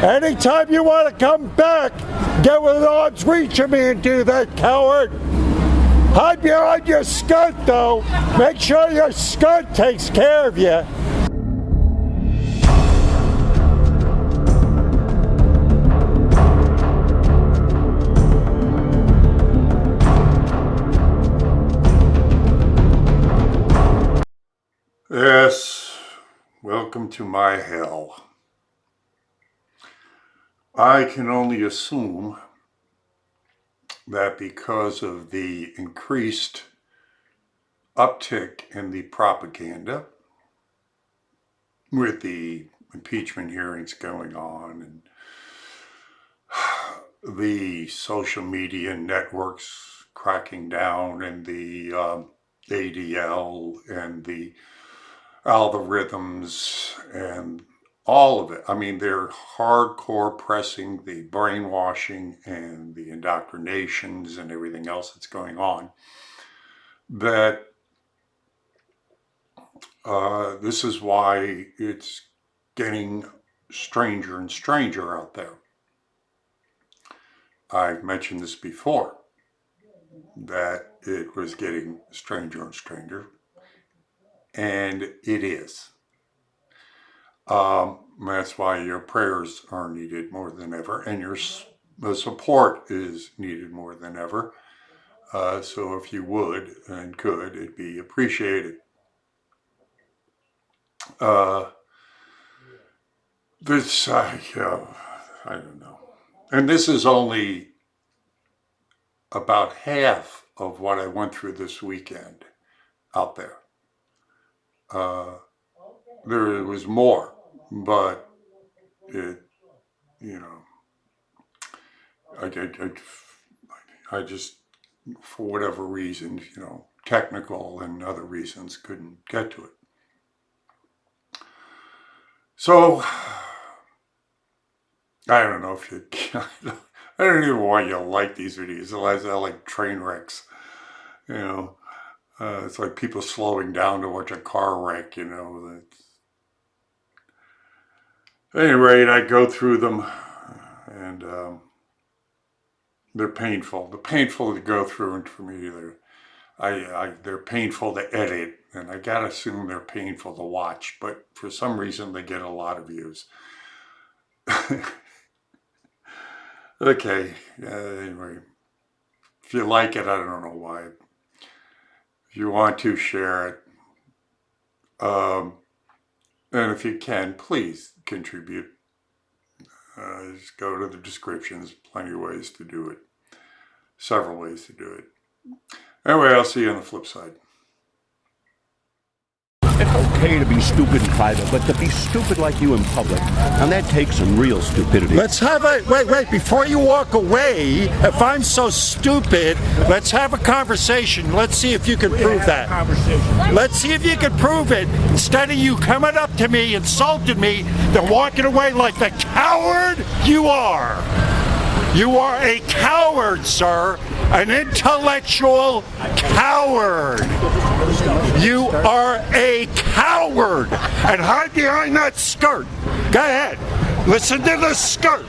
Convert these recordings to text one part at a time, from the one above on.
Anytime you want to come back, get within arm's reach of me and do that, coward. Hide behind your skirt, though. Make sure your skirt takes care of you. Yes, welcome to my hell. I can only assume that because of the increased uptick in the propaganda with the impeachment hearings going on and the social media networks cracking down and the ADL and the algorithms and all of it. I mean, they're hardcore pressing the brainwashing and the indoctrinations and everything else that's going on. That this is why it's getting stranger and stranger out there. I've mentioned this before, that it was getting stranger and stranger. And it is. That's why your prayers are needed more than ever, and your support is needed more than ever. So if you would and could, it'd be appreciated. This, I don't know. And this is only about half of what I went through this weekend out there. There was more, but it, I just, for whatever reason, technical and other reasons, couldn't get to it. So, I don't know if you, I don't even know why you like these videos. I like train wrecks, It's like people slowing down to watch a car wreck, At any rate, I go through them, and they're painful. They're painful to go through, and for me, they're painful to edit, and I gotta assume they're painful to watch. But for some reason, they get a lot of views. Okay. Anyway, if you like it, I don't know why. If you want to, share it. And if you can, please contribute. Just go to the descriptions. Plenty of ways to do it. Several ways to do it. Anyway, I'll see you on the flip side. It's okay to be stupid in private, but to be stupid like you in public, and that takes some real stupidity. Let's have wait, before you walk away, if I'm so stupid, let's have a conversation. Let's see if you can prove that. Let's see if you can prove it, instead of you coming up to me, insulting me, then walking away like the coward you are. You are a coward, sir. An intellectual coward. You are a coward. And hide behind that skirt. Go ahead. Listen to the skirt.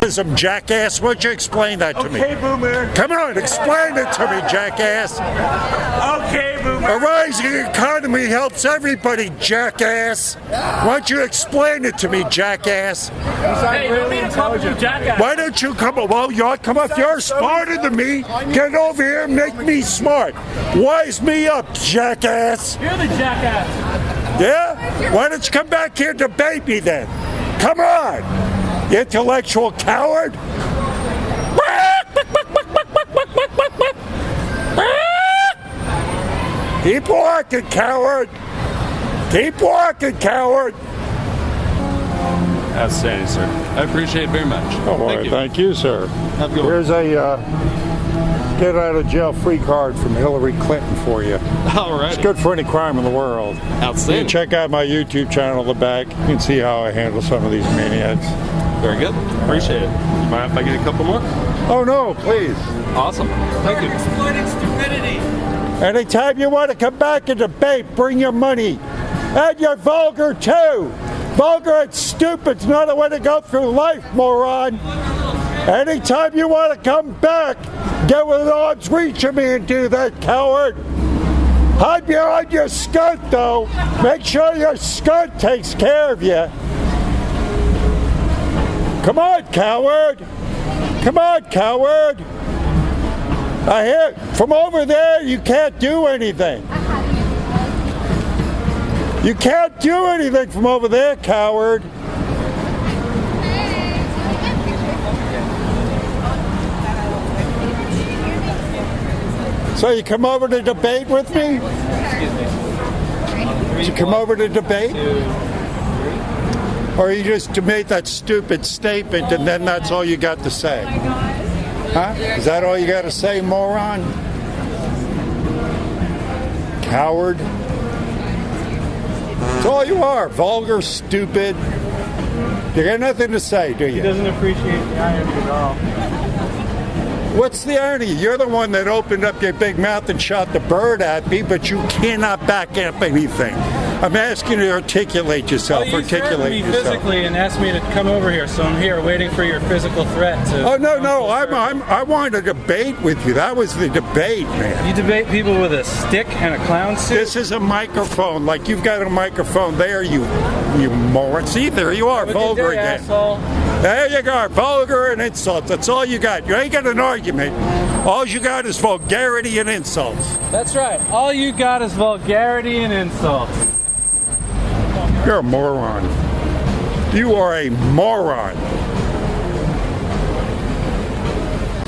Some jackass. Why don't you explain that to me? Okay, Boomer. Come on, explain it to me, jackass. Okay, Boomer. A rising economy helps everybody, jackass. Why don't you explain it to me, jackass? Hey, really intelligent. Jackass. Why don't you come up? Well, come up. You're smarter than me. Get over here and make me smart. Wise me up, jackass. You're the jackass. Yeah? Why don't you come back here and debate me then? Come on. You intellectual coward. Keep walking, coward. Keep walking, coward. Outstanding, sir. I appreciate it very much. Oh, thank you, sir. Have a good one. Here's a get out of jail free card from Hillary Clinton for you. All right. It's good for any crime in the world. Outstanding. You can check out my YouTube channel in the back. You can see how I handle some of these maniacs. Very good. Appreciate it. You mind if I get a couple more? Oh, no, please. Awesome. Thank you. Exploiting stupidity. Anytime you want to come back and debate, bring your money. And you're vulgar, too. Vulgar and stupid's not a way to go through life, moron. Anytime you want to come back, get within arm's reach of me and do that, coward. Hide behind your skirt, though. Make sure your skirt takes care of you. Come on, coward. Come on, coward. I hear from over there you can't do anything. You can't do anything from over there, coward. So you come over to debate with me? Did you come over to debate? Or you just made that stupid statement and then that's all you got to say? Huh? Is that all you got to say, moron? Coward. That's all you are. Vulgar, stupid. You got nothing to say, do you? He doesn't appreciate the irony at all. What's the irony? You're the one that opened up your big mouth and shot the bird at me, but you cannot back up anything. I'm asking you to articulate yourself. Well, you threatened me physically and asked me to come over here, so I'm here waiting for your physical threat. Oh no! I wanted to debate with you. That was the debate, man. You debate people with a stick and a clown suit? This is a microphone. Like you've got a microphone there, you moron. See, there you are, vulgar again. Asshole. There you go, vulgar and insults. That's all you got. You ain't got an argument. All you got is vulgarity and insults. That's right. All you got is vulgarity and insults. You're a moron. You are a moron.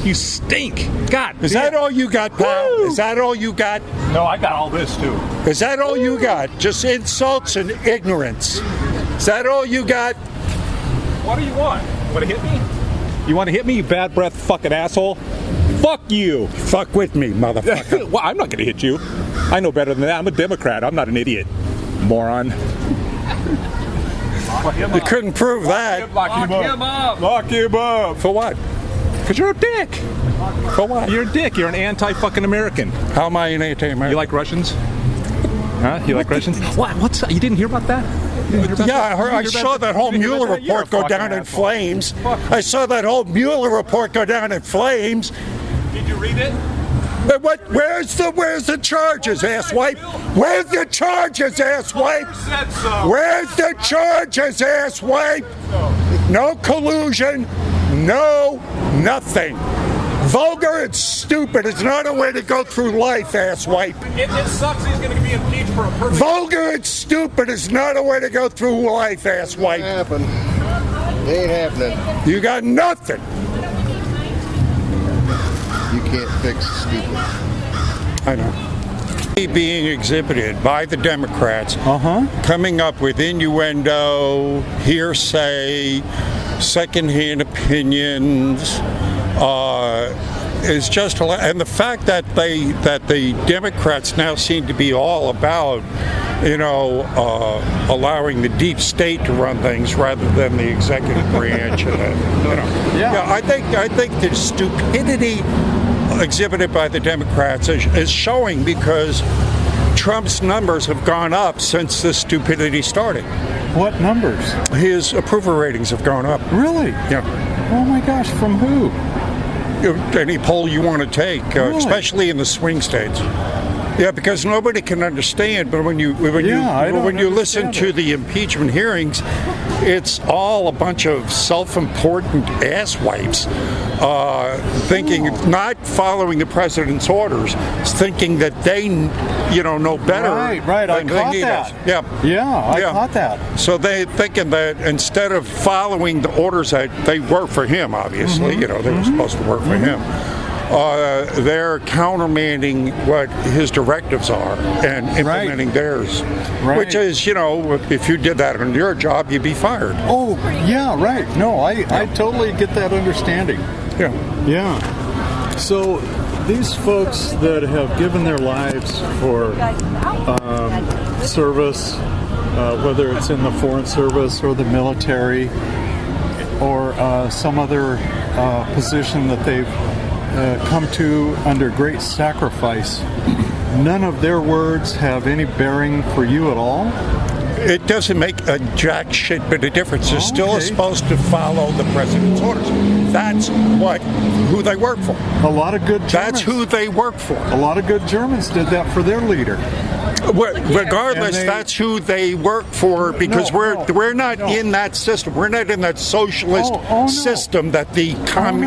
You stink. God. Is that all you got, pal? Woo! Is that all you got? No, I got all this too. Is that all you got? Just insults and ignorance. Is that all you got? What do you want? Want to hit me? You want to hit me, you bad breath fucking asshole? Fuck you. Fuck with me, motherfucker. Well, I'm not going to hit you. I know better than that. I'm a Democrat. I'm not an idiot. Moron. You couldn't prove that. Lock him up. Lock him up. For what? Because you're a dick. For what? You're a dick. You're an anti-fucking American. How am I an anti-American? You like Russians? Huh? You like Russians? What? What's that? You didn't hear about that? Yeah, I saw that whole Mueller report go down in flames. I saw that whole Mueller report go down in flames. Did you read it? What? Where's the charges, asswipe? Where's the charges, asswipe? Where's the charges, asswipe? No collusion. No nothing. Vulgar and stupid is not a way to go through life, asswipe. It sucks he's going to be impeached for a perfect... Vulgar and stupid is not a way to go through life, asswipe. Ain't happening. You got nothing. You can't fix stupid. I know. Being exhibited by the Democrats, coming up with innuendo, hearsay, secondhand opinions, is just, and the fact that the Democrats now seem to be all about, allowing the deep state to run things rather than the executive branch. I think the stupidity exhibited by the Democrats is showing because Trump's numbers have gone up since this stupidity started. What numbers? His approval ratings have gone up. Really? Yeah. Oh my gosh, from who? Any poll you want to take, Really? especially in the swing states. Yeah, because nobody can understand, but when you listen to the impeachment hearings, it's all a bunch of self-important asswipes thinking, not following the president's orders, thinking that they, know better. Right. I caught that. Yeah, I caught that. So they're thinking that instead of following the orders that they work for him, obviously, they were supposed to work for him. They're countermanding what his directives are and implementing theirs. Right. Which is, if you did that on your job, you'd be fired. Oh, yeah, right. No, I totally get that understanding. Yeah. Yeah. So these folks that have given their lives for service, whether it's in the foreign service or the military or some other position that they've come to under great sacrifice, none of their words have any bearing for you at all? It doesn't make a jack shit bit of difference. They're still supposed to follow the president's orders. That's who they work for. A lot of good Germans. That's who they work for. A lot of good Germans did that for their leader. Regardless, that's who they work for, because we're not in that system. We're not in that socialist system that the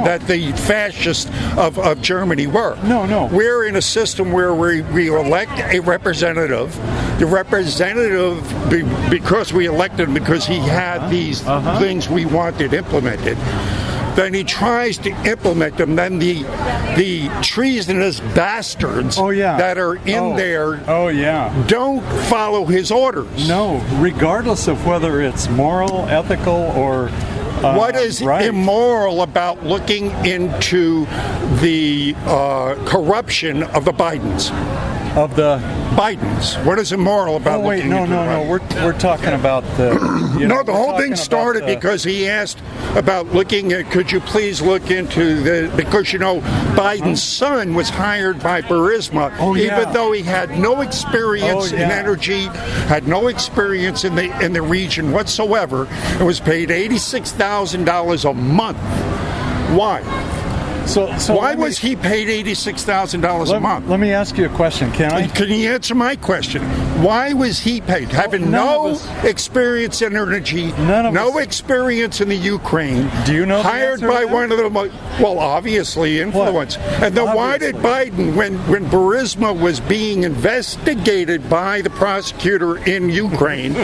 that the fascists of Germany were. No. We're in a system where we elect a representative. The representative, because we elected him because he had these things we wanted implemented. Then he tries to implement them. Then the treasonous bastards that are in there don't follow his orders. No, regardless of whether it's moral, ethical, or what is immoral about looking into the corruption of the Bidens? Of the Bidens. What is immoral about looking into No. We're talking about the... the whole thing started because he asked about looking at, could you please look into because, Biden's son was hired by Burisma, even though he had no experience in energy, had no experience in the region whatsoever, and was paid $86,000 a month. Why? So why was he paid $86,000 a month? Let me ask you a question. Can you answer my question? Why was he paid? Having no experience in energy, no experience in the Ukraine. Do you know? Hired by one of the obviously influence. And then why did Biden, when Burisma was being investigated by the prosecutor in Ukraine,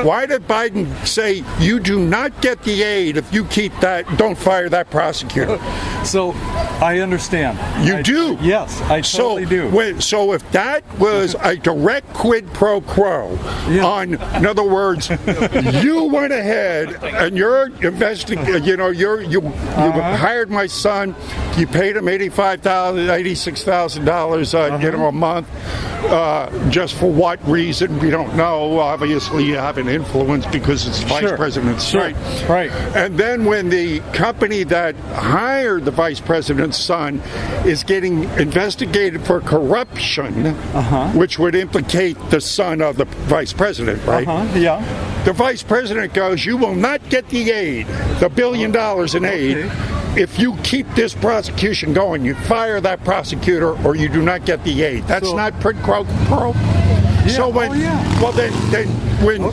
why did Biden say you do not get the aid if you keep that? Don't fire that prosecutor. So I understand. You do? Yes, I totally do. So if that was a direct quid pro quo, in other words, you went ahead and you're investigating, you hired my son, you paid him $86,000, a month, just for what reason, we don't know. Obviously, you have an influence because it's vice president's right. And then when the company that hired the vice president's son is getting investigated for corruption, which would implicate the son of the vice president, right? The vice president goes, you will not get the aid, the $1 billion in aid, if you keep this prosecution going. You fire that prosecutor or you do not get the aid. That's not pro. So when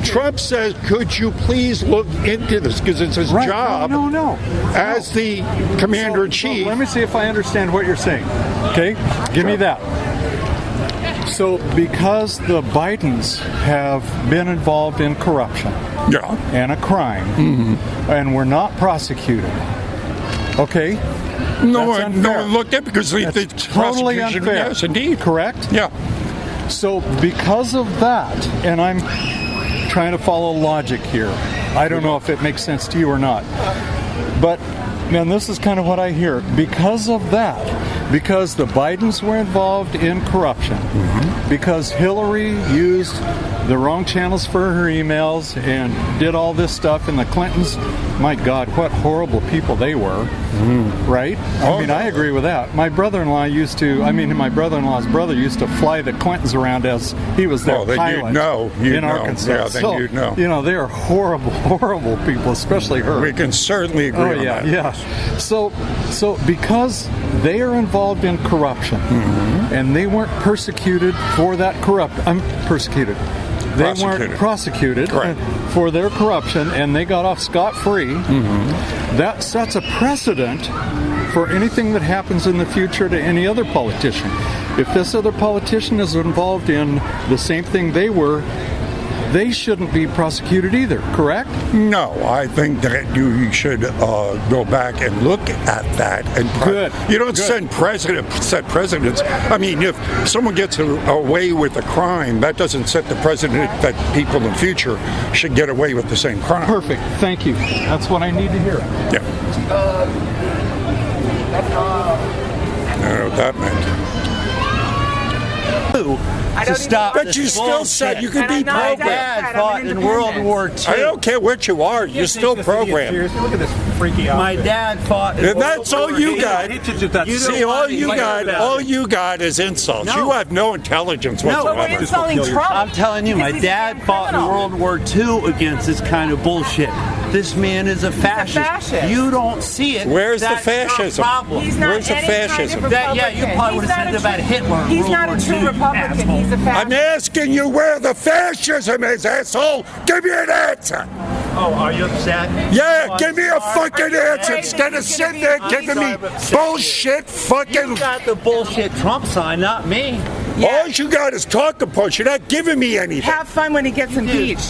Trump says, could you please look into this, because it's his job as the commander-in-chief. Let me see if I understand what you're saying. Okay, give me that. So because the Bidens have been involved in corruption and a crime and were not prosecuted, okay? No one looked at because the totally unfair. Yes, indeed. Correct? Yeah. So because of that, and I'm trying to follow logic here. I don't know if it makes sense to you or not. But, man, this is kind of what I hear. Because of that, because the Bidens were involved in corruption, because Hillary used the wrong channels for her emails and did all this stuff, and the Clintons, my God, what horrible people they were, right? I mean, I agree with that. My brother-in-law my brother-in-law's brother used to fly the Clintons around as he was their pilot in Arkansas. Yeah, then you'd know. They are horrible, horrible people, especially her. We can certainly agree on that. Yeah. So because they are involved in corruption, and they weren't persecuted for that They weren't prosecuted for their corruption, and they got off scot-free. That sets a precedent for anything that happens in the future to any other politician. If this other politician is involved in the same thing they were, they shouldn't be prosecuted either, correct? No, I think that you should go back and look at that. And you don't set precedents. I mean, if someone gets away with a crime, that doesn't set the precedent that people in the future should get away with the same crime. Perfect. Thank you. That's what I need to hear. Yeah. I don't know what that meant. to stop But this you still bullshit. said you could And be I'm not My programmed. dad fought in World War I II. don't care what you are. You're still programmed. Seriously, look at this freaky My outfit. dad fought in And World that's all War you II. got. See, all you got is insults. No. You have no intelligence whatsoever. But we're insulting Trump. I'm telling you, my Because he's a dad damn fought in criminal. World War II against this kind of bullshit. This man is a fascist. fascist. You don't see it. Where's the That's your fascism? problem. He's not Where's the any fascism? kind of That- yeah, you Republican. probably would've He's said not a about true- Hitler in He's World not War a true II, Republican. asshole. He's a I'm fascist. asking you where the fascism is, asshole. Give me an answer. Oh, are you upset? Yeah, give me a fucking answer afraid instead that of he's sitting gonna there be giving me upset. bullshit You fucking. got the bullshit Trump sign, not me. All you got is talking points. You're not giving me anything. Have fun when he gets impeached.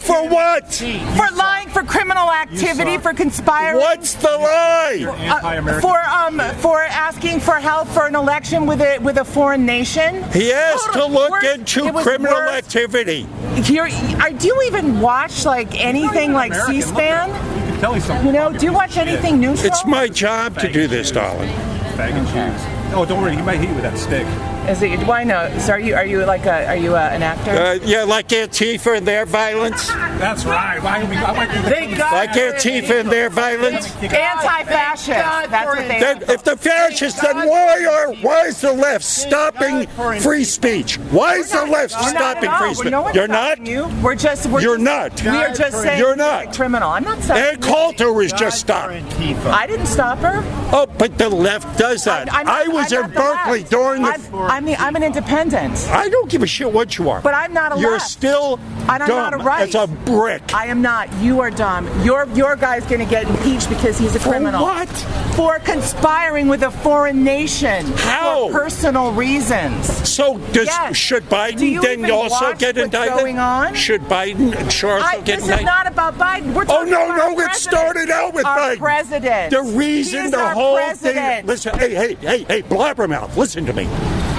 For what? For lying, for criminal activity, for conspiring. What's the lie? Anti-American. For asking for help for an election with a foreign nation. He has to look Worse- into it was criminal worse. activity. Do you even watch like anything like C-SPAN? Tell me something. You know, do you watch anything neutral? It's my job to do this, darling. Bag and shoes. Oh, don't worry. He might hit you with that stick. Is it? Why not? So are you an actor? Yeah, like Antifa and their violence. That's right. Why we? I might be Like Antifa and their violence. Anti-fascist. That's what they Then, if the fascists, then why is the left stopping free speech? Why is the left stopping free speech? No one's You're not. stopping you. We're just. You're not. We are just saying You're you're not. a criminal. I'm not saying. Ann Coulter was just stopped. I didn't stop her. Oh, but the left does that. I'm not- I was I'm in not the Berkeley left. during the. I'm an independent. I don't give a shit what you are. But I'm not a You're left. still And I'm not dumb a right. as a brick. I am not. You are dumb. Your guy's going to get impeached because he's a criminal. what? For conspiring with a foreign nation. How? For personal reasons. So Yes. should Do Biden you then even also watch get what's indicted? going on? Should Biden also get This indicted? is not about Biden. We're Oh talking no, about our no! It president. started out with our Biden. president. The reason He is the our whole president. thing. Listen, hey, blabbermouth, listen to me.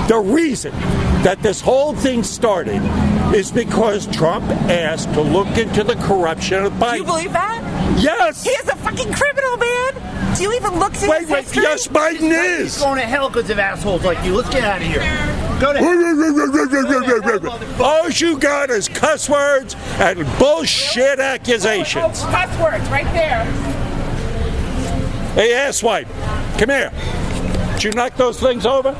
The reason that this whole thing started is because Trump asked to look into the corruption of Biden. Do you believe that? Yes. He is a fucking criminal, man. Do you even look at his Wait, history? yes, Biden is. Going to hell because of assholes like you. Let's get out of here. Go to hell. All you got is cuss words and bullshit accusations. Oh, cuss words right there. Hey, asswipe, come here. Did you knock those things over?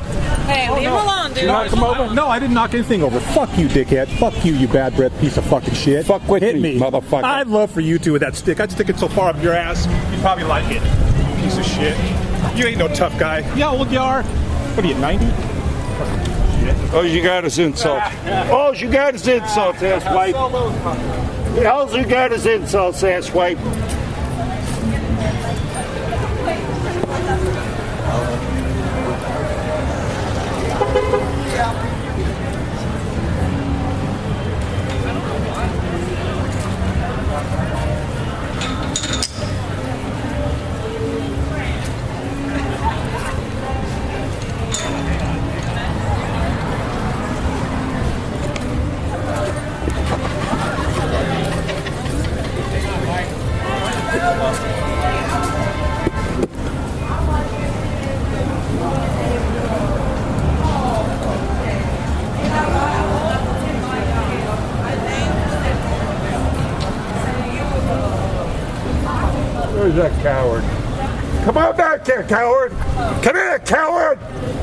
Hey, leave him alone, dude. Knock them over? No, I didn't knock anything over. Fuck you, dickhead. Fuck you, you bad breath piece of fucking shit. Fuck with Hit me, motherfucker. I'd love for you to with that stick. I'd stick it so far up your ass, you'd probably like it. Piece of shit. You ain't no tough guy. Yeah, old you are. What are you, 90? All you got is insult. All you got is insults, asswipe. All you got is insults, asswipe. Where's that coward? Come on back here, coward! Come here, coward!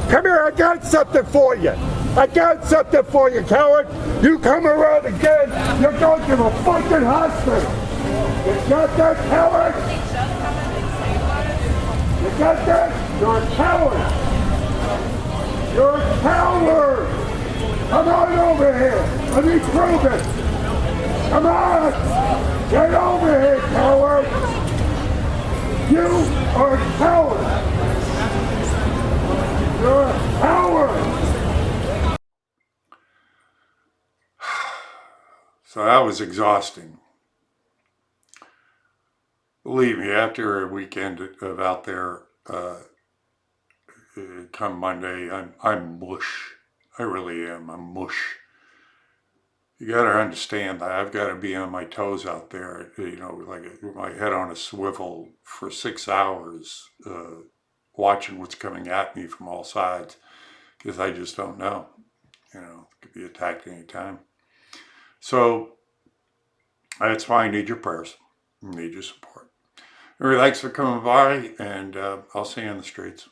Come here, I got something for you! I got something for you, coward! You come around again, you're going to the fucking hospital! You got that, coward? You got that? You're a coward! You're a coward! Come on over here! Let me prove it! Come on! Get over here, coward! You are a coward! You're a coward! So that was exhausting. Believe me, after a weekend of out there, come Monday, I'm mush. I really am. I'm mush. You got to understand that I've got to be on my toes out there, like with my head on a swivel for 6 hours, watching what's coming at me from all sides, because I just don't know. You know, it could be attacked any time. So that's why I need your prayers. I need your support. Anyway, thanks for coming by, and I'll see you on the streets.